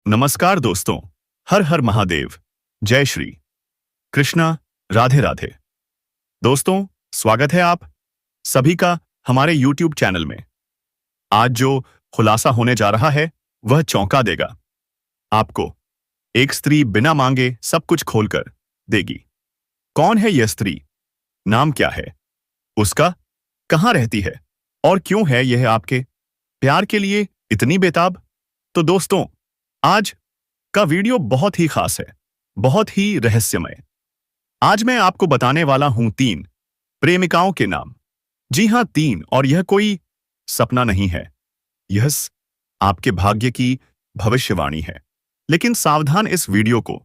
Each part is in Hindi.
नमस्कार दोस्तों। हर हर महादेव। जय श्री कृष्णा। राधे राधे। दोस्तों, स्वागत है आप सभी का हमारे YouTube चैनल में। आज जो खुलासा होने जा रहा है वह चौंका देगा आपको। एक स्त्री बिना मांगे सब कुछ खोलकर देगी। कौन है यह स्त्री? नाम क्या है उसका? कहां रहती है और क्यों है यह आपके प्यार के लिए इतनी बेताब? तो दोस्तों, आज का वीडियो बहुत ही खास है, बहुत ही रहस्यमय। आज मैं आपको बताने वाला हूं 3 प्रेमिकाओं के नाम। जी हां, 3। और यह कोई सपना नहीं है, यह आपके भाग्य की भविष्यवाणी है। लेकिन सावधान, इस वीडियो को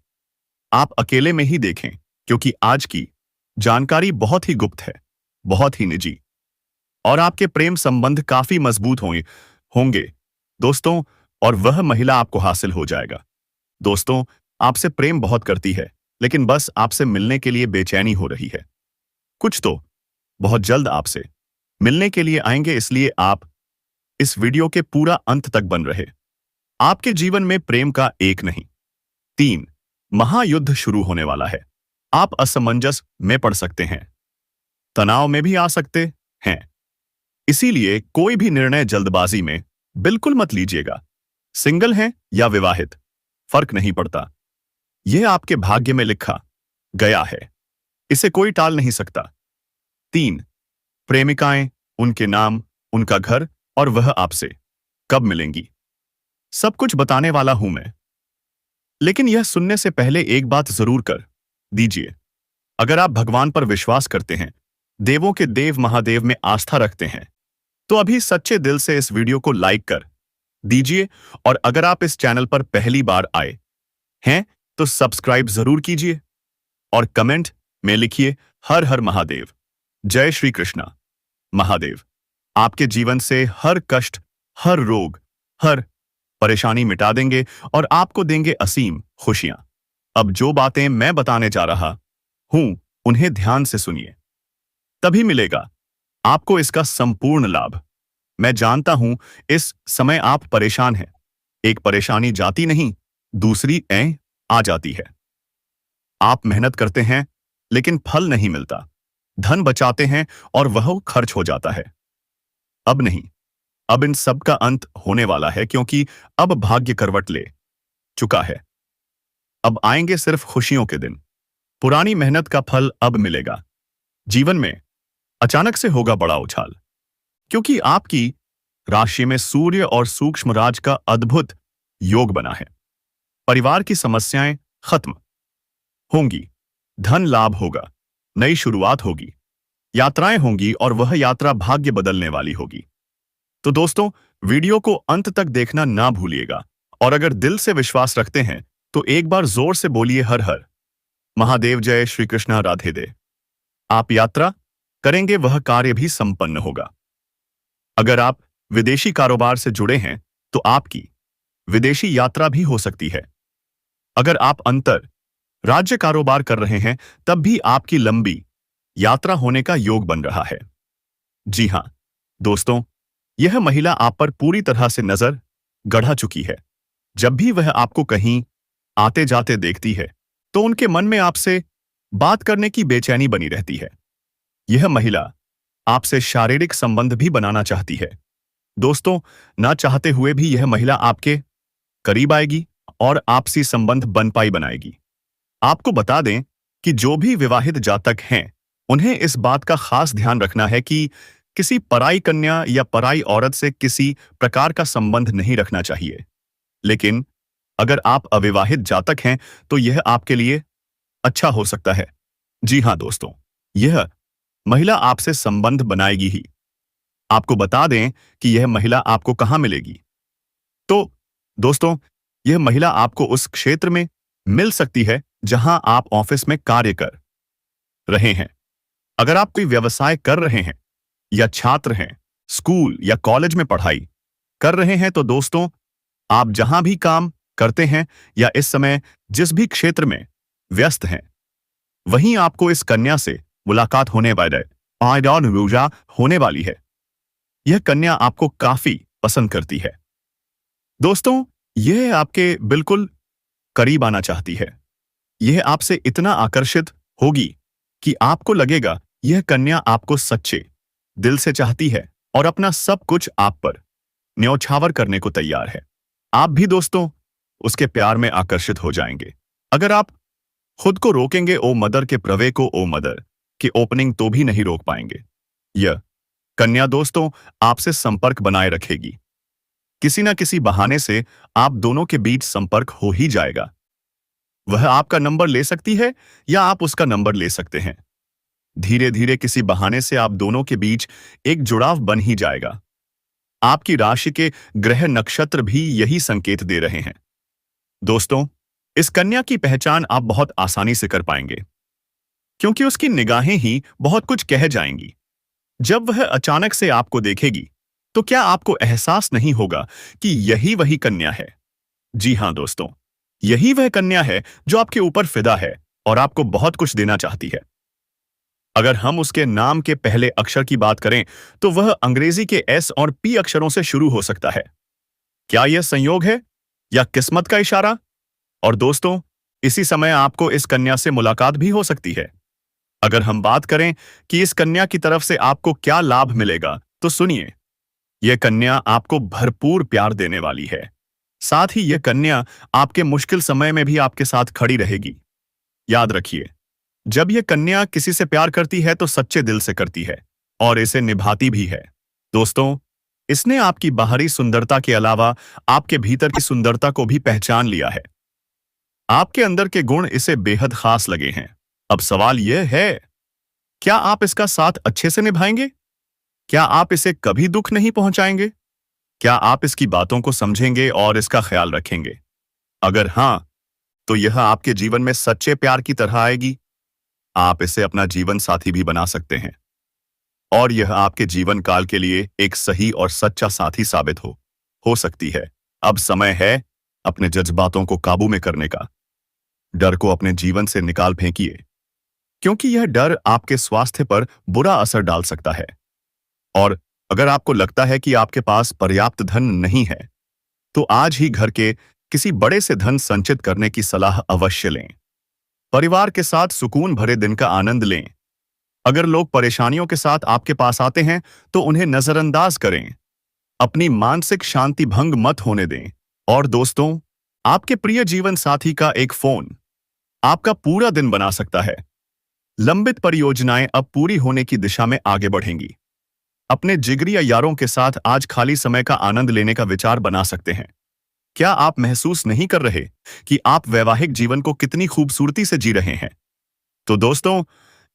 आप अकेले में ही देखें, क्योंकि आज की जानकारी बहुत ही गुप्त है, बहुत ही निजी, और आपके प्रेम संबंध काफी मजबूत होंगे दोस्तों, और वह महिला आपको हासिल हो जाएगा। दोस्तों, आपसे प्रेम बहुत करती है, लेकिन बस आपसे मिलने के लिए बेचैनी हो रही है। कुछ तो बहुत जल्द आपसे मिलने के लिए आएंगे, इसलिए आप इस वीडियो के पूरा अंत तक बन रहे। आपके जीवन में प्रेम का एक नहीं, 3 महायुद्ध शुरू होने वाला है। आप असमंजस में पड़ सकते हैं, तनाव में भी आ सकते हैं, इसीलिए कोई भी निर्णय जल्दबाजी में बिल्कुल मत लीजिएगा। सिंगल हैं या विवाहित, फर्क नहीं पड़ता। यह आपके भाग्य में लिखा गया है, इसे कोई टाल नहीं सकता। 3 प्रेमिकाएं, उनके नाम, उनका घर और वह आपसे कब मिलेंगी, सब कुछ बताने वाला हूं मैं। लेकिन यह सुनने से पहले एक बात जरूर कर दीजिए। अगर आप भगवान पर विश्वास करते हैं, देवों के देव महादेव में आस्था रखते हैं, तो अभी सच्चे दिल से इस वीडियो को लाइक कर दीजिए। और अगर आप इस चैनल पर पहली बार आए हैं तो सब्सक्राइब जरूर कीजिए और कमेंट में लिखिए हर हर महादेव। जय श्री कृष्णा। महादेव आपके जीवन से हर कष्ट, हर रोग, हर परेशानी मिटा देंगे और आपको देंगे असीम खुशियां। अब जो बातें मैं बताने जा रहा हूं, उन्हें ध्यान से सुनिए, तभी मिलेगा आपको इसका संपूर्ण लाभ। मैं जानता हूं इस समय आप परेशान हैं। एक परेशानी जाती नहीं, दूसरी आ जाती है। आप मेहनत करते हैं लेकिन फल नहीं मिलता, धन बचाते हैं और वह खर्च हो जाता है। अब नहीं, अब इन सब का अंत होने वाला है, क्योंकि अब भाग्य करवट ले चुका है। अब आएंगे सिर्फ खुशियों के दिन। पुरानी मेहनत का फल अब मिलेगा। जीवन में अचानक से होगा बड़ा उछाल, क्योंकि आपकी राशि में सूर्य और सूक्ष्म राज का अद्भुत योग बना है। परिवार की समस्याएं खत्म होंगी, धन लाभ होगा, नई शुरुआत होगी, यात्राएं होंगी और वह यात्रा भाग्य बदलने वाली होगी। तो दोस्तों, वीडियो को अंत तक देखना ना भूलिएगा, और अगर दिल से विश्वास रखते हैं तो एक बार जोर से बोलिए हर हर महादेव। जय श्री कृष्णा। राधे दे। आप यात्रा करेंगे, वह कार्य भी संपन्न होगा। अगर आप विदेशी कारोबार से जुड़े हैं तो आपकी विदेशी यात्रा भी हो सकती है। अगर आप अंतर राज्य कारोबार कर रहे हैं, तब भी आपकी लंबी यात्रा होने का योग बन रहा है। जी हां दोस्तों, यह महिला आप पर पूरी तरह से नजर गढ़ा चुकी है। जब भी वह आपको कहीं आते जाते देखती है तो उनके मन में आपसे बात करने की बेचैनी बनी रहती है। यह महिला आपसे शारीरिक संबंध भी बनाना चाहती है। दोस्तों, ना चाहते हुए भी यह महिला आपके करीब आएगी और आपसी संबंध बनाएगी। आपको बता दें कि जो भी विवाहित जातक हैं, उन्हें इस बात का खास ध्यान रखना है कि किसी पराई कन्या या पराई औरत से किसी प्रकार का संबंध नहीं रखना चाहिए। लेकिन अगर आप अविवाहित जातक हैं तो यह आपके लिए अच्छा हो सकता है। जी हां दोस्तों, यह महिला आपसे संबंध बनाएगी ही। आपको बता दें कि यह महिला आपको कहां मिलेगी। तो दोस्तों, यह महिला आपको उस क्षेत्र में मिल सकती है जहां आप ऑफिस में कार्य कर रहे हैं। अगर आप कोई व्यवसाय कर रहे हैं या छात्र हैं, स्कूल या कॉलेज में पढ़ाई कर रहे हैं, तो दोस्तों, आप जहां भी काम करते हैं या इस समय जिस भी क्षेत्र में व्यस्त हैं, वहीं आपको इस कन्या से मुलाकात होने वाली है। यह कन्या आपको काफी पसंद करती है। दोस्तों, यह आपके बिल्कुल करीब आना चाहती है। यह आपसे इतना आकर्षित होगी कि आपको लगेगा यह कन्या आपको सच्चे दिल से चाहती है और अपना सब कुछ आप पर न्यौछावर करने को तैयार है। आप भी दोस्तों उसके प्यार में आकर्षित हो जाएंगे। अगर आप खुद को रोकेंगे ओ मदर के प्रवे को ओ मदर की ओपनिंग तो भी नहीं रोक पाएंगे। यह कन्या दोस्तों आपसे संपर्क बनाए रखेगी। किसी न किसी बहाने से आप दोनों के बीच संपर्क हो ही जाएगा। वह आपका नंबर ले सकती है या आप उसका नंबर ले सकते हैं। धीरे धीरे किसी बहाने से आप दोनों के बीच एक जुड़ाव बन ही जाएगा। आपकी राशि के ग्रह नक्षत्र भी यही संकेत दे रहे हैं। दोस्तों इस कन्या की पहचान आप बहुत आसानी से कर पाएंगे, क्योंकि उसकी निगाहें ही बहुत कुछ कह जाएंगी। जब वह अचानक से आपको देखेगी तो क्या आपको एहसास नहीं होगा कि यही वही कन्या है? जी हां दोस्तों, यही वह कन्या है जो आपके ऊपर फिदा है और आपको बहुत कुछ देना चाहती है। अगर हम उसके नाम के पहले अक्षर की बात करें तो वह अंग्रेजी के एस और पी अक्षरों से शुरू हो सकता है। क्या यह संयोग है या किस्मत का इशारा? और दोस्तों इसी समय आपको इस कन्या से मुलाकात भी हो सकती है। अगर हम बात करें कि इस कन्या की तरफ से आपको क्या लाभ मिलेगा तो सुनिए, यह कन्या आपको भरपूर प्यार देने वाली है। साथ ही यह कन्या आपके मुश्किल समय में भी आपके साथ खड़ी रहेगी। याद रखिए, जब यह कन्या किसी से प्यार करती है तो सच्चे दिल से करती है और इसे निभाती भी है। दोस्तों इसने आपकी बाहरी सुंदरता के अलावा आपके भीतर की सुंदरता को भी पहचान लिया है। आपके अंदर के गुण इसे बेहद खास लगे हैं। अब सवाल यह है, क्या आप इसका साथ अच्छे से निभाएंगे? क्या आप इसे कभी दुख नहीं पहुंचाएंगे? क्या आप इसकी बातों को समझेंगे और इसका ख्याल रखेंगे? अगर हां, तो यह आपके जीवन में सच्चे प्यार की तरह आएगी। आप इसे अपना जीवन साथी भी बना सकते हैं और यह आपके जीवन काल के लिए एक सही और सच्चा साथी साबित हो सकती है। अब समय है अपने जज्बातों को काबू में करने का। डर को अपने जीवन से निकाल फेंकिए, क्योंकि यह डर आपके स्वास्थ्य पर बुरा असर डाल सकता है। और अगर आपको लगता है कि आपके पास पर्याप्त धन नहीं है तो आज ही घर के किसी बड़े से धन संचित करने की सलाह अवश्य लें। परिवार के साथ सुकून भरे दिन का आनंद लें। अगर लोग परेशानियों के साथ आपके पास आते हैं तो उन्हें नजरअंदाज करें। अपनी मानसिक शांति भंग मत होने दें। और दोस्तों आपके प्रिय जीवन साथी का एक फोन आपका पूरा दिन बना सकता है। लंबित परियोजनाएं अब पूरी होने की दिशा में आगे बढ़ेंगी। अपने जिगरी या यारों के साथ आज खाली समय का आनंद लेने का विचार बना सकते हैं। क्या आप महसूस नहीं कर रहे कि आप वैवाहिक जीवन को कितनी खूबसूरती से जी रहे हैं? तो दोस्तों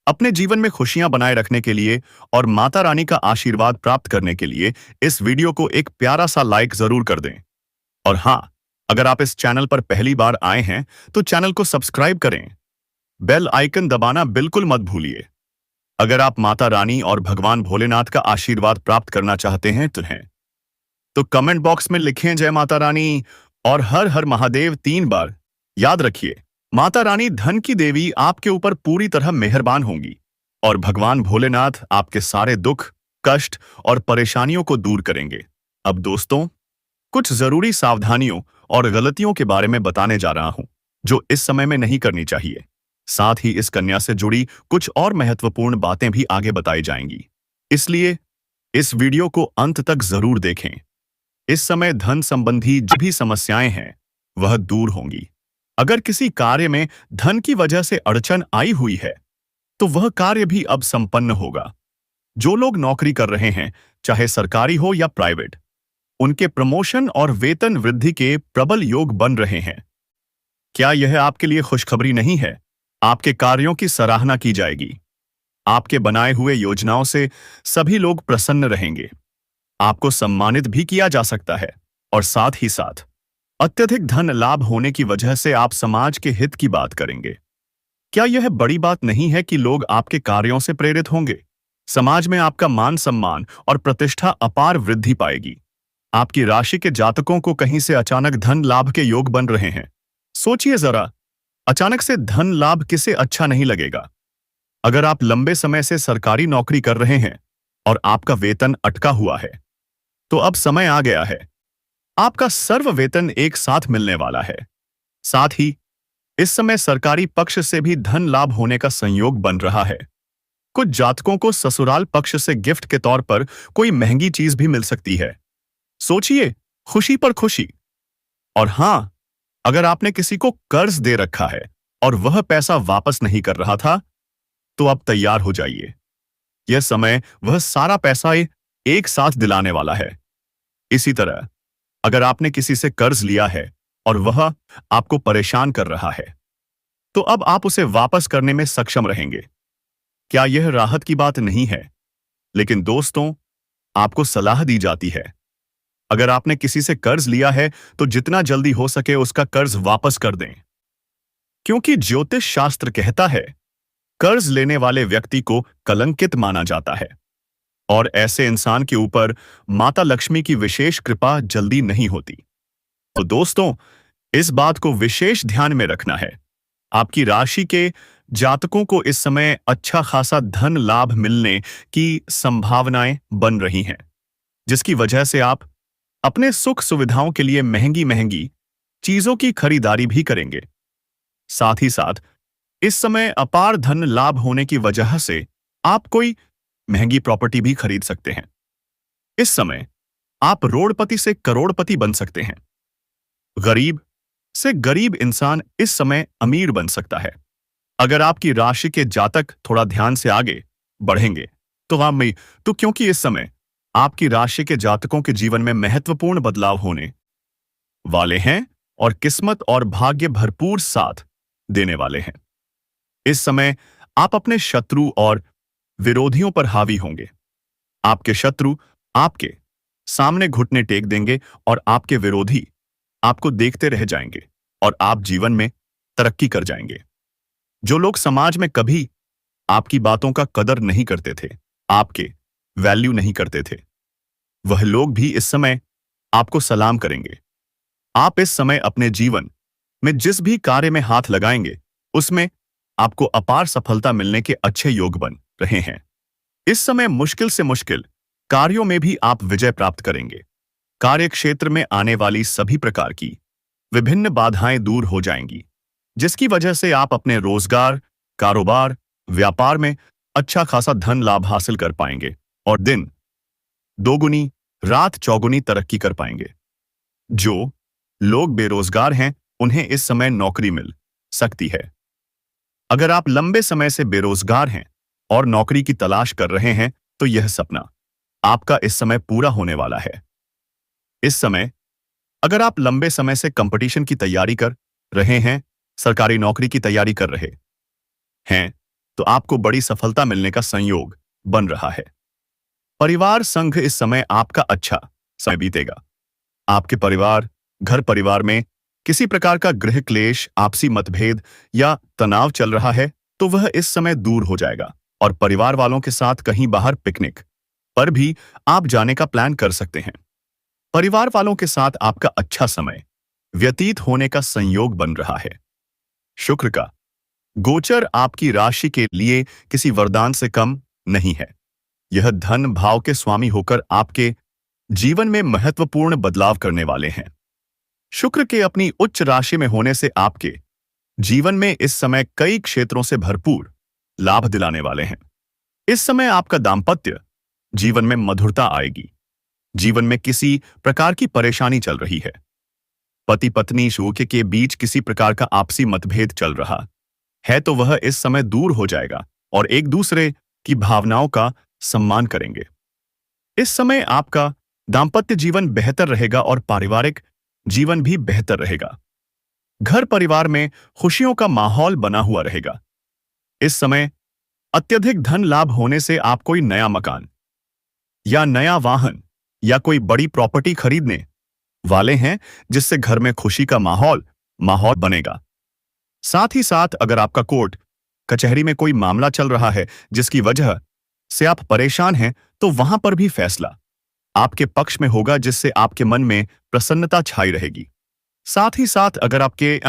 अपने जीवन में खुशियां बनाए रखने के लिए और माता रानी का आशीर्वाद प्राप्त करने के लिए इस वीडियो को एक प्यारा सा लाइक जरूर कर दें। और हां, अगर आप इस चैनल पर पहली बार आए हैं तो चैनल को सब्सक्राइब करें। बेल आइकन दबाना बिल्कुल मत भूलिए। अगर आप माता रानी और भगवान भोलेनाथ का आशीर्वाद प्राप्त करना चाहते हैं तो कमेंट बॉक्स में लिखें जय माता रानी और हर हर महादेव 3 बार। याद रखिए, माता रानी धन की देवी आपके ऊपर पूरी तरह मेहरबान होंगी और भगवान भोलेनाथ आपके सारे दुख, कष्ट और परेशानियों को दूर करेंगे। अब दोस्तों कुछ जरूरी सावधानियों और गलतियों के बारे में बताने जा रहा हूं जो इस समय में नहीं करनी चाहिए। साथ ही इस कन्या से जुड़ी कुछ और महत्वपूर्ण बातें भी आगे बताई जाएंगी, इसलिए इस वीडियो को अंत तक जरूर देखें। इस समय धन संबंधी जो भी समस्याएं हैं वह दूर होंगी। अगर किसी कार्य में धन की वजह से अड़चन आई हुई है तो वह कार्य भी अब संपन्न होगा। जो लोग नौकरी कर रहे हैं, चाहे सरकारी हो या प्राइवेट, उनके प्रमोशन और वेतन वृद्धि के प्रबल योग बन रहे हैं। क्या यह आपके लिए खुशखबरी नहीं है? आपके कार्यों की सराहना की जाएगी। आपके बनाए हुए योजनाओं से सभी लोग प्रसन्न रहेंगे। आपको सम्मानित भी किया जा सकता है और साथ ही साथ अत्यधिक धन लाभ होने की वजह से आप समाज के हित की बात करेंगे। क्या यह बड़ी बात नहीं है कि लोग आपके कार्यों से प्रेरित होंगे? समाज में आपका मान सम्मान और प्रतिष्ठा अपार वृद्धि पाएगी। आपकी राशि के जातकों को कहीं से अचानक धन लाभ के योग बन रहे हैं। सोचिए जरा, अचानक से धन लाभ किसे अच्छा नहीं लगेगा? अगर आप लंबे समय से सरकारी नौकरी कर रहे हैं और आपका वेतन अटका हुआ है तो अब समय आ गया है। आपका सर्व वेतन एक साथ मिलने वाला है। साथ ही इस समय सरकारी पक्ष से भी धन लाभ होने का संयोग बन रहा है। कुछ जातकों को ससुराल पक्ष से गिफ्ट के तौर पर कोई महंगी चीज भी मिल सकती है। सोचिए, खुशी पर खुशी। और हां, अगर आपने किसी को कर्ज दे रखा है और वह पैसा वापस नहीं कर रहा था, तो अब तैयार हो जाइए। यह समय वह सारा पैसा एक साथ दिलाने वाला है। इसी तरह अगर आपने किसी से कर्ज लिया है और वह आपको परेशान कर रहा है, तो अब आप उसे वापस करने में सक्षम रहेंगे। क्या यह राहत की बात नहीं है? लेकिन दोस्तों, आपको सलाह दी जाती है, अगर आपने किसी से कर्ज लिया है तो जितना जल्दी हो सके उसका कर्ज वापस कर दें। क्योंकि ज्योतिष शास्त्र कहता है, कर्ज लेने वाले व्यक्ति को कलंकित माना जाता है और ऐसे इंसान के ऊपर माता लक्ष्मी की विशेष कृपा जल्दी नहीं होती। तो दोस्तों, इस बात को विशेष ध्यान में रखना है। आपकी राशि के जातकों को इस समय अच्छा खासा धन लाभ मिलने की संभावनाएं बन रही हैं, जिसकी वजह से आप अपने सुख सुविधाओं के लिए महंगी महंगी चीजों की खरीदारी भी करेंगे। साथ ही साथ इस समय अपार धन लाभ होने की वजह से आप कोई महंगी प्रॉपर्टी भी खरीद सकते हैं। इस समय आप रोड़पति से करोड़पति बन सकते हैं। गरीब से गरीब इंसान इस समय अमीर बन सकता है। अगर आपकी राशि के जातक थोड़ा ध्यान से आगे बढ़ेंगे तो क्योंकि इस समय आपकी राशि के जातकों के जीवन में महत्वपूर्ण बदलाव होने वाले हैं और किस्मत और भाग्य भरपूर साथ देने वाले हैं। इस समय आप अपने शत्रु और विरोधियों पर हावी होंगे। आपके शत्रु आपके सामने घुटने टेक देंगे और आपके विरोधी आपको देखते रह जाएंगे और आप जीवन में तरक्की कर जाएंगे। जो लोग समाज में कभी आपकी बातों का कदर नहीं करते थे, आपके वैल्यू नहीं करते थे, वह लोग भी इस समय आपको सलाम करेंगे। आप इस समय अपने जीवन में जिस भी कार्य में हाथ लगाएंगे, उसमें आपको अपार सफलता मिलने के अच्छे योग बन रहे हैं। इस समय मुश्किल से मुश्किल कार्यों में भी आप विजय प्राप्त करेंगे। कार्य क्षेत्र में आने वाली सभी प्रकार की विभिन्न बाधाएं दूर हो जाएंगी, जिसकी वजह से आप अपने रोजगार, कारोबार, व्यापार में अच्छा खासा धन लाभ हासिल कर पाएंगे और दिन दोगुनी रात चौगुनी तरक्की कर पाएंगे। जो लोग बेरोजगार हैं, उन्हें इस समय नौकरी मिल सकती है। अगर आप लंबे समय से बेरोजगार हैं और नौकरी की तलाश कर रहे हैं, तो यह सपना आपका इस समय पूरा होने वाला है। इस समय अगर आप लंबे समय से कंपटीशन की तैयारी कर रहे हैं, सरकारी नौकरी की तैयारी कर रहे हैं, तो आपको बड़ी सफलता मिलने का संयोग बन रहा है। परिवार संघ इस समय आपका अच्छा समय बीतेगा। आपके परिवार, घर परिवार में किसी प्रकार का गृह क्लेश, आपसी मतभेद या तनाव चल रहा है, तो वह इस समय दूर हो जाएगा और परिवार वालों के साथ कहीं बाहर पिकनिक पर भी आप जाने का प्लान कर सकते हैं। परिवार वालों के साथ आपका अच्छा समय व्यतीत होने का संयोग बन रहा है। शुक्र का गोचर आपकी राशि के लिए किसी वरदान से कम नहीं है। यह धन भाव के स्वामी होकर आपके जीवन में महत्वपूर्ण बदलाव करने वाले हैं। शुक्र के अपनी उच्च राशि में होने से आपके जीवन में इस समय कई क्षेत्रों से भरपूर लाभ दिलाने वाले हैं। इस समय आपका दाम्पत्य जीवन में मधुरता आएगी। जीवन में किसी प्रकार की परेशानी चल रही है, पति पत्नी शोक के बीच किसी प्रकार का आपसी मतभेद चल रहा है, तो वह इस समय दूर हो जाएगा और एक दूसरे की भावनाओं का सम्मान करेंगे। इस समय आपका दाम्पत्य जीवन बेहतर रहेगा और पारिवारिक जीवन भी बेहतर रहेगा। घर परिवार में खुशियों का माहौल बना हुआ रहेगा। इस समय अत्यधिक धन लाभ होने से आप कोई नया मकान या नया वाहन या कोई बड़ी प्रॉपर्टी खरीदने वाले हैं, जिससे घर में खुशी का माहौल बनेगा। साथ ही साथ अगर आपका कोर्ट कचहरी में कोई मामला चल रहा है जिसकी वजह से आप परेशान हैं, तो वहां पर भी फैसला आपके पक्ष में होगा, जिससे आपके मन में प्रसन्नता छाई रहेगी। साथ ही साथ अगर आपके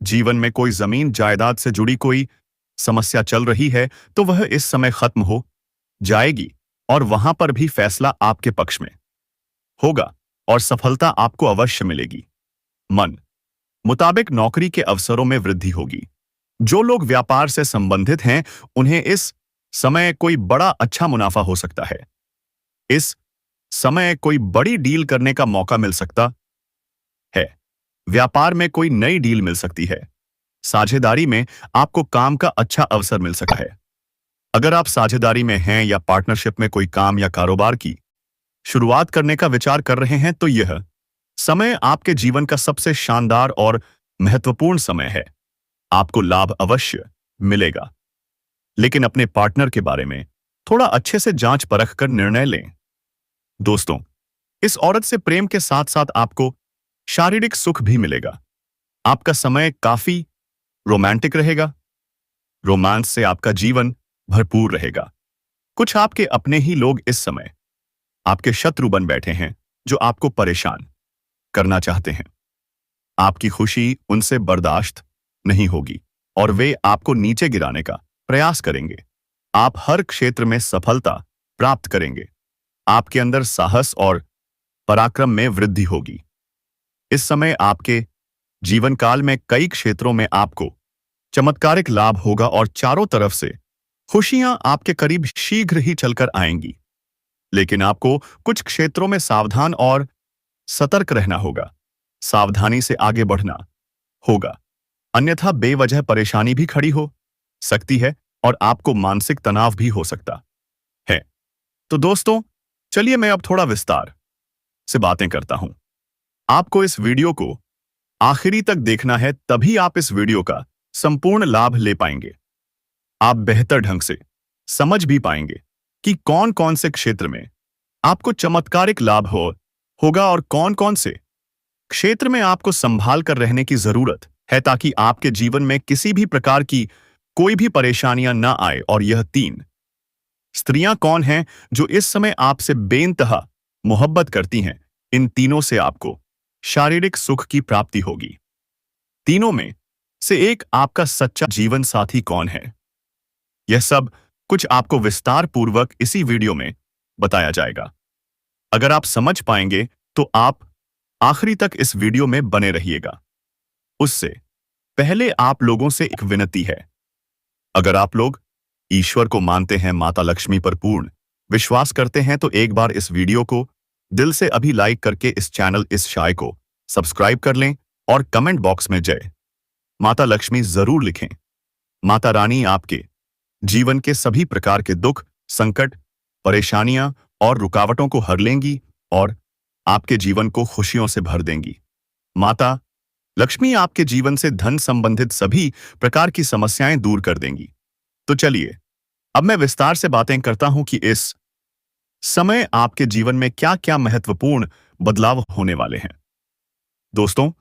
जीवन में कोई जमीन जायदाद से जुड़ी कोई समस्या चल रही है, तो वह इस समय खत्म हो जाएगी और वहां पर भी फैसला आपके पक्ष में होगा। और सफलता आपको अवश्य मिलेगी। मन मुताबिक नौकरी के अवसरों में वृद्धि होगी। जो लोग व्यापार से संबंधित हैं, उन्हें इस समय कोई बड़ा अच्छा मुनाफा हो सकता है। इस समय कोई बड़ी डील करने का मौका मिल सकता है। व्यापार में कोई नई डील मिल सकती है। साझेदारी में आपको काम का अच्छा अवसर मिल सकता है। अगर आप साझेदारी में हैं या पार्टनरशिप में कोई काम या कारोबार की शुरुआत करने का विचार कर रहे हैं, तो यह समय आपके जीवन का सबसे शानदार और महत्वपूर्ण समय है। आपको लाभ अवश्य मिलेगा, लेकिन अपने पार्टनर के बारे में थोड़ा अच्छे से जांच परख कर निर्णय लें। दोस्तों, इस औरत से प्रेम के साथ साथ आपको शारीरिक सुख भी मिलेगा। आपका समय काफी रोमांटिक रहेगा। रोमांस से आपका जीवन भरपूर रहेगा। कुछ आपके अपने ही लोग इस समय आपके शत्रु बन बैठे हैं, जो आपको परेशान करना चाहते हैं। आपकी खुशी उनसे बर्दाश्त नहीं होगी और वे आपको नीचे गिराने का प्रयास करेंगे। आप हर क्षेत्र में सफलता प्राप्त करेंगे। आपके अंदर साहस और पराक्रम में वृद्धि होगी। इस समय आपके जीवन काल में कई क्षेत्रों में आपको चमत्कारिक लाभ होगा और चारों तरफ से खुशियां आपके करीब शीघ्र ही चलकर आएंगी। लेकिन आपको कुछ क्षेत्रों में सावधान और सतर्क रहना होगा। सावधानी से आगे बढ़ना होगा, अन्यथा बेवजह परेशानी भी खड़ी हो सकती है और आपको मानसिक तनाव भी हो सकता है। तो दोस्तों, चलिए मैं अब थोड़ा विस्तार से बातें करता हूं। आपको इस वीडियो को आखिरी तक देखना है, तभी आप इस वीडियो का संपूर्ण लाभ ले पाएंगे। आप बेहतर ढंग से समझ भी पाएंगे कि कौन कौन से क्षेत्र में आपको चमत्कारिक लाभ होगा और कौन कौन से क्षेत्र में आपको संभाल कर रहने की जरूरत है, ताकि आपके जीवन में किसी भी प्रकार की कोई भी परेशानियां ना आए। और यह 3 स्त्रियां कौन हैं जो इस समय आपसे बेइंतहा मोहब्बत करती हैं? इन तीनों से आपको शारीरिक सुख की प्राप्ति होगी। तीनों में से एक आपका सच्चा जीवन साथी कौन है? यह सब कुछ आपको विस्तार पूर्वक इसी वीडियो में बताया जाएगा। अगर आप समझ पाएंगे तो आप आखिरी तक इस वीडियो में बने रहिएगा। उससे पहले आप लोगों से एक विनती है। अगर आप लोग ईश्वर को मानते हैं, माता लक्ष्मी पर पूर्ण विश्वास करते हैं, तो एक बार इस वीडियो को दिल से अभी लाइक करके इस चैनल इस शाय को सब्सक्राइब कर लें और कमेंट बॉक्स में जय माता लक्ष्मी जरूर लिखें। माता रानी आपके जीवन के सभी प्रकार के दुख, संकट, परेशानियां और रुकावटों को हर लेंगी और आपके जीवन को खुशियों से भर देंगी। माता लक्ष्मी आपके जीवन से धन संबंधित सभी प्रकार की समस्याएं दूर कर देंगी। तो चलिए अब मैं विस्तार से बातें करता हूं कि इस समय आपके जीवन में क्या क्या महत्वपूर्ण बदलाव होने वाले हैं। दोस्तों,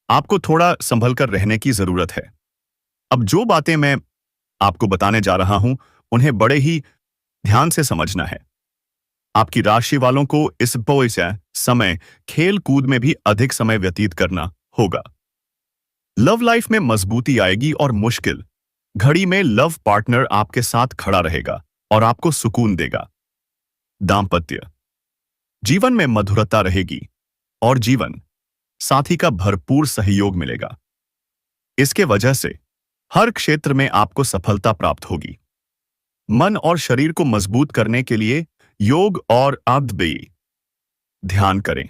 आपको थोड़ा संभल कर रहने की जरूरत है। अब जो बातें मैं आपको बताने जा रहा हूं, उन्हें बड़े ही ध्यान से समझना है। आपकी राशि वालों को इस समय खेल कूद में भी अधिक समय व्यतीत करना होगा। लव लाइफ में मजबूती आएगी और मुश्किल घड़ी में लव पार्टनर आपके साथ खड़ा रहेगा और आपको सुकून देगा। दाम्पत्य जीवन में मधुरता रहेगी और जीवन साथी का भरपूर सहयोग मिलेगा। इसके वजह से हर क्षेत्र में आपको सफलता प्राप्त होगी। मन और शरीर को मजबूत करने के लिए योग और आध्यात्मिक ध्यान करें।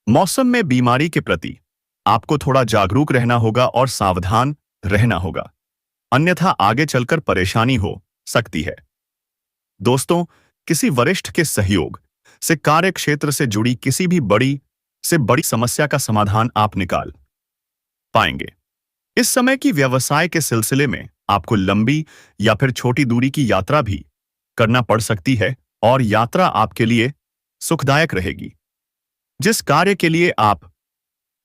मौसम में बीमारी के प्रति आपको थोड़ा जागरूक रहना होगा और सावधान रहना होगा, अन्यथा आगे चलकर परेशानी हो सकती है। दोस्तों, किसी वरिष्ठ के सहयोग से कार्य क्षेत्र से जुड़ी किसी भी बड़ी से बड़ी समस्या का समाधान आप निकाल पाएंगे। इस समय की व्यवसाय के सिलसिले में आपको लंबी या फिर छोटी दूरी की यात्रा भी करना पड़ सकती है और यात्रा आपके लिए सुखदायक रहेगी। जिस कार्य के लिए आप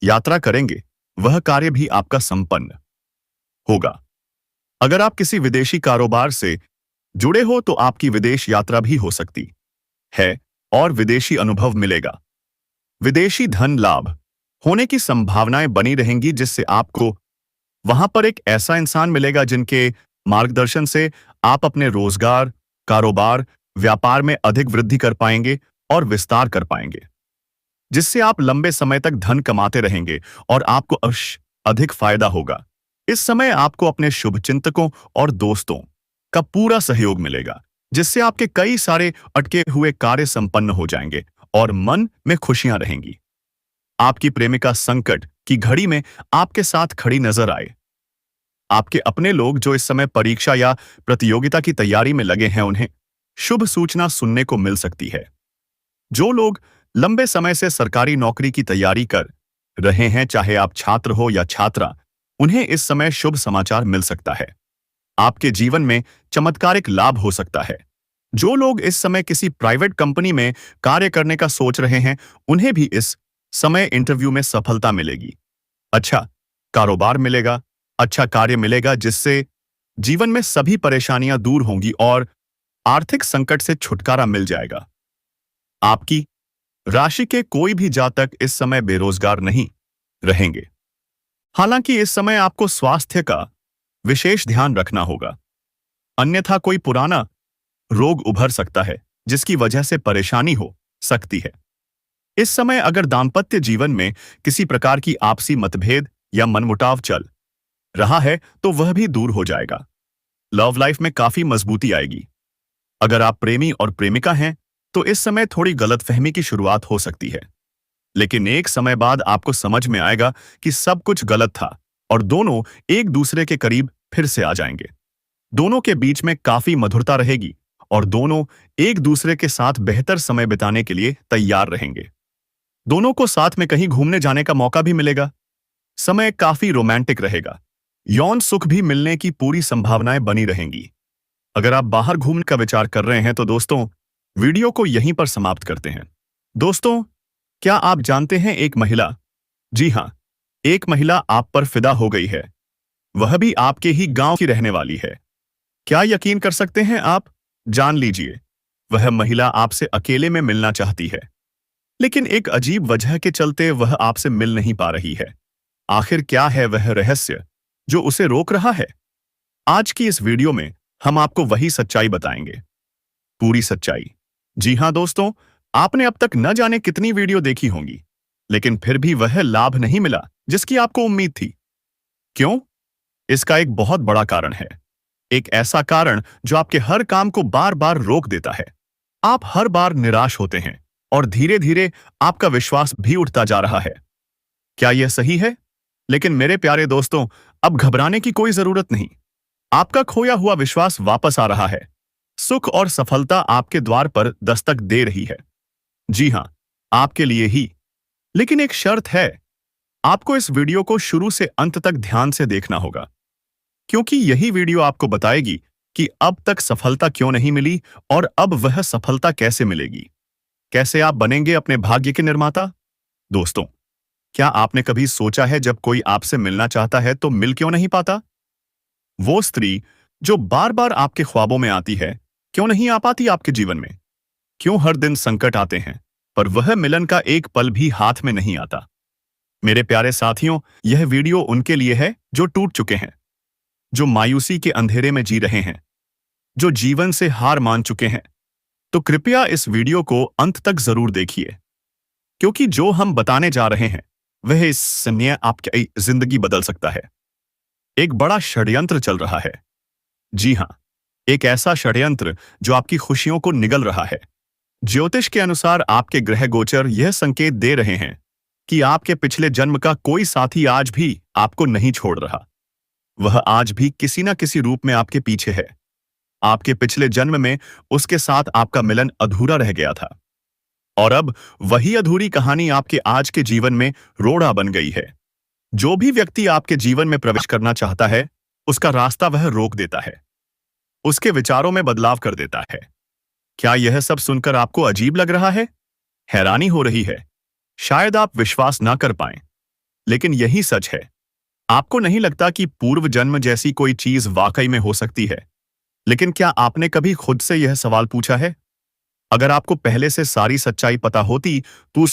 यात्रा करेंगे, वह कार्य भी आपका संपन्न होगा। अगर आप किसी विदेशी कारोबार से जुड़े हो तो आपकी विदेश यात्रा भी हो सकती है और विदेशी अनुभव मिलेगा। विदेशी धन लाभ होने की संभावनाएं बनी रहेंगी, जिससे आपको वहां पर एक ऐसा इंसान मिलेगा जिनके मार्गदर्शन से आप अपने रोजगार, कारोबार, व्यापार में अधिक वृद्धि कर पाएंगे और विस्तार कर पाएंगे। जिससे आप लंबे समय तक धन कमाते रहेंगे और आपको अधिक फायदा होगा। इस समय आपको अपने शुभचिंतकों और दोस्तों का पूरा सहयोग मिलेगा, जिससे आपके कई सारे अटके हुए कार्य संपन्न हो जाएंगे और मन में खुशियां रहेंगी। आपकी प्रेमिका संकट की घड़ी में आपके साथ खड़ी नजर आए। आपके अपने लोग जो इस समय परीक्षा या प्रतियोगिता की तैयारी में लगे हैं, उन्हें शुभ सूचना सुनने को मिल सकती है। जो लोग लंबे समय से सरकारी नौकरी की तैयारी कर रहे हैं, चाहे आप छात्र हो या छात्रा, उन्हें इस समय शुभ समाचार मिल सकता है। आपके जीवन में चमत्कारिक लाभ हो सकता है। जो लोग इस समय किसी प्राइवेट कंपनी में कार्य करने का सोच रहे हैं, उन्हें भी इस समय इंटरव्यू में सफलता मिलेगी। अच्छा कारोबार मिलेगा, अच्छा कार्य मिलेगा, जिससे जीवन में सभी परेशानियां दूर होंगी और आर्थिक संकट से छुटकारा मिल जाएगा। आपकी राशि के कोई भी जातक इस समय बेरोजगार नहीं रहेंगे। हालांकि इस समय आपको स्वास्थ्य का विशेष ध्यान रखना होगा, अन्यथा कोई पुराना रोग उभर सकता है जिसकी वजह से परेशानी हो सकती है। इस समय अगर दाम्पत्य जीवन में किसी प्रकार की आपसी मतभेद या मनमुटाव चल रहा है तो वह भी दूर हो जाएगा। लव लाइफ में काफी मजबूती आएगी। अगर आप प्रेमी और प्रेमिका हैं तो इस समय थोड़ी गलतफहमी की शुरुआत हो सकती है, लेकिन एक समय बाद आपको समझ में आएगा कि सब कुछ गलत था और दोनों एक दूसरे के करीब फिर से आ जाएंगे। दोनों के बीच में काफी मधुरता रहेगी और दोनों एक दूसरे के साथ बेहतर समय बिताने के लिए तैयार रहेंगे। दोनों को साथ में कहीं घूमने जाने का मौका भी मिलेगा। समय काफी रोमांटिक रहेगा। यौन सुख भी मिलने की पूरी संभावनाएं बनी रहेंगी। अगर आप बाहर घूमने का विचार कर रहे हैं तो दोस्तों, वीडियो को यहीं पर समाप्त करते हैं। दोस्तों, क्या आप जानते हैं एक महिला, जी हां, एक महिला आप पर फिदा हो गई है। वह भी आपके ही गांव की रहने वाली है। क्या यकीन कर सकते हैं आप? जान लीजिए, वह महिला आपसे अकेले में मिलना चाहती है, लेकिन एक अजीब वजह के चलते वह आपसे मिल नहीं पा रही है। आखिर क्या है वह रहस्य जो उसे रोक रहा है? आज की इस वीडियो में हम आपको वही सच्चाई बताएंगे, पूरी सच्चाई। जी हां दोस्तों, आपने अब तक न जाने कितनी वीडियो देखी होंगी, लेकिन फिर भी वह लाभ नहीं मिला जिसकी आपको उम्मीद थी। क्यों? इसका एक बहुत बड़ा कारण है। एक ऐसा कारण जो आपके हर काम को बार बार रोक देता है। आप हर बार निराश होते हैं और धीरे धीरे आपका विश्वास भी उठता जा रहा है। क्या यह सही है? लेकिन मेरे प्यारे दोस्तों, अब घबराने की कोई जरूरत नहीं। आपका खोया हुआ विश्वास वापस आ रहा है। सुख और सफलता आपके द्वार पर दस्तक दे रही है। जी हां, आपके लिए ही। लेकिन एक शर्त है, आपको इस वीडियो को शुरू से अंत तक ध्यान से देखना होगा, क्योंकि यही वीडियो आपको बताएगी कि अब तक सफलता क्यों नहीं मिली और अब वह सफलता कैसे मिलेगी। कैसे आप बनेंगे अपने भाग्य के निर्माता। दोस्तों, क्या आपने कभी सोचा है जब कोई आपसे मिलना चाहता है तो मिल क्यों नहीं पाता? वो स्त्री जो बार बार आपके ख्वाबों में आती है, क्यों नहीं आ पाती आपके जीवन में? क्यों हर दिन संकट आते हैं पर वह मिलन का एक पल भी हाथ में नहीं आता? मेरे प्यारे साथियों, यह वीडियो उनके लिए है जो टूट चुके हैं, जो मायूसी के अंधेरे में जी रहे हैं, जो जीवन से हार मान चुके हैं। तो कृपया इस वीडियो को अंत तक जरूर देखिए, क्योंकि जो हम बताने जा रहे हैं वह इस समय आपकी जिंदगी बदल सकता है। एक बड़ा षड्यंत्र चल रहा है। जी हां, एक ऐसा षड्यंत्र जो आपकी खुशियों को निगल रहा है। ज्योतिष के अनुसार आपके ग्रह गोचर यह संकेत दे रहे हैं कि आपके पिछले जन्म का कोई साथी आज भी आपको नहीं छोड़ रहा। वह आज भी किसी न किसी रूप में आपके पीछे है। आपके पिछले जन्म में उसके साथ आपका मिलन अधूरा रह गया था और अब वही अधूरी कहानी आपके आज के जीवन में रोड़ा बन गई है। जो भी व्यक्ति आपके जीवन में प्रवेश करना चाहता है, उसका रास्ता वह रोक देता है, उसके विचारों में बदलाव कर देता है। क्या यह सब सुनकर आपको अजीब लग रहा है? हैरानी हो रही है? शायद आप विश्वास ना कर पाएं, लेकिन यही सच है। आपको नहीं लगता कि पूर्व जन्म जैसी कोई चीज वाकई में हो सकती है? लेकिन क्या आपने कभी खुद से यह सवाल पूछा है? अगर आपको पहले से सारी सच्चाई पता होती तो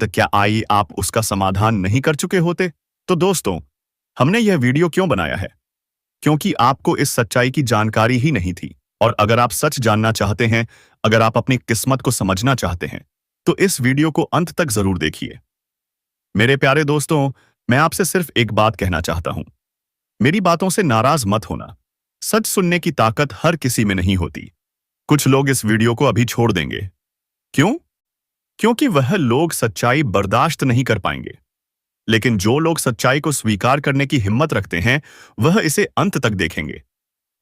क्या आई आप उसका समाधान नहीं कर चुके होते? तो दोस्तों, हमने यह वीडियो क्यों बनाया है? क्योंकि आपको इस सच्चाई की जानकारी ही नहीं थी। और अगर आप सच जानना चाहते हैं, अगर आप अपनी किस्मत को समझना चाहते हैं, तो इस वीडियो को अंत तक जरूर देखिए। मेरे प्यारे दोस्तों, मैं आपसे सिर्फ एक बात कहना चाहता हूं। मेरी बातों से नाराज मत होना। सच सुनने की ताकत हर किसी में नहीं होती। कुछ लोग इस वीडियो को अभी छोड़ देंगे। क्यों? क्योंकि वह लोग सच्चाई बर्दाश्त नहीं कर पाएंगे। लेकिन जो लोग सच्चाई को स्वीकार करने की हिम्मत रखते हैं, वह इसे अंत तक देखेंगे।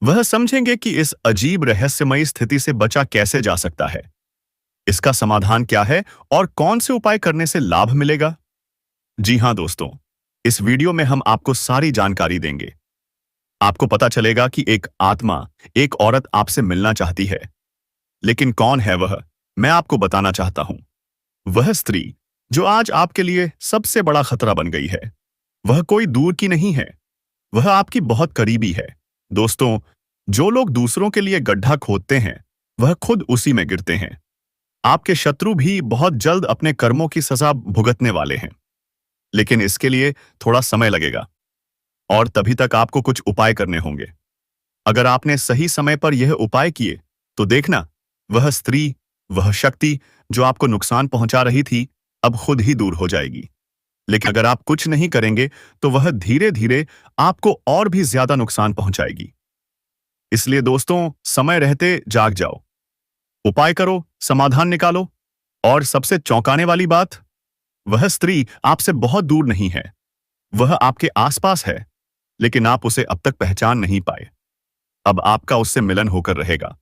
वह समझेंगे कि इस अजीब रहस्यमयी स्थिति से बचा कैसे जा सकता है, इसका समाधान क्या है और कौन से उपाय करने से लाभ मिलेगा। जी हां दोस्तों, इस वीडियो में हम आपको सारी जानकारी देंगे। आपको पता चलेगा कि एक आत्मा, एक औरत आपसे मिलना चाहती है। लेकिन कौन है वह? मैं आपको बताना चाहता हूं। वह स्त्री जो आज आपके लिए सबसे बड़ा खतरा बन गई है, वह कोई दूर की नहीं है, वह आपकी बहुत करीबी है। दोस्तों, जो लोग दूसरों के लिए गड्ढा खोदते हैं, वह खुद उसी में गिरते हैं। आपके शत्रु भी बहुत जल्द अपने कर्मों की सजा भुगतने वाले हैं, लेकिन इसके लिए थोड़ा समय लगेगा और तभी तक आपको कुछ उपाय करने होंगे। अगर आपने सही समय पर यह उपाय किए, तो देखना, वह स्त्री, वह शक्ति जो आपको नुकसान पहुंचा रही थी, अब खुद ही दूर हो जाएगी। लेकिन अगर आप कुछ नहीं करेंगे, तो वह धीरे धीरे आपको और भी ज्यादा नुकसान पहुंचाएगी। इसलिए दोस्तों, समय रहते जाग जाओ, उपाय करो, समाधान निकालो। और सबसे चौंकाने वाली बात, वह स्त्री आपसे बहुत दूर नहीं है, वह आपके आसपास है, लेकिन आप उसे अब तक पहचान नहीं पाए। अब आपका उससे मिलन होकर रहेगा।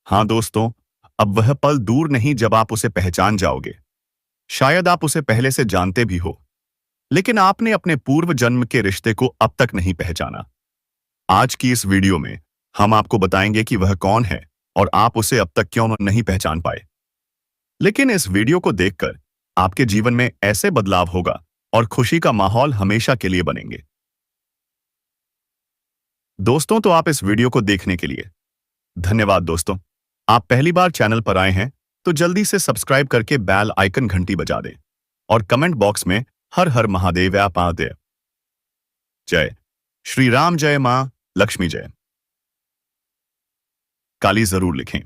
हाँ दोस्तों, अब वह पल दूर नहीं जब आप उसे पहचान जाओगे। शायद आप उसे पहले से जानते भी हो, लेकिन आपने अपने पूर्व जन्म के रिश्ते को अब तक नहीं पहचाना। आज की इस वीडियो में हम आपको बताएंगे कि वह कौन है और आप उसे अब तक क्यों नहीं पहचान पाए। लेकिन इस वीडियो को देखकर आपके जीवन में ऐसे बदलाव होगा और खुशी का माहौल हमेशा के लिए बनेंगे। दोस्तों, तो आप इस वीडियो को देखने के लिए धन्यवाद। दोस्तों, आप पहली बार चैनल पर आए हैं तो जल्दी से सब्सक्राइब करके बेल आइकन घंटी बजा दें और कमेंट बॉक्स में हर हर महादेव या महादेव जय श्री राम, जय मां लक्ष्मी, जय काली जरूर लिखें।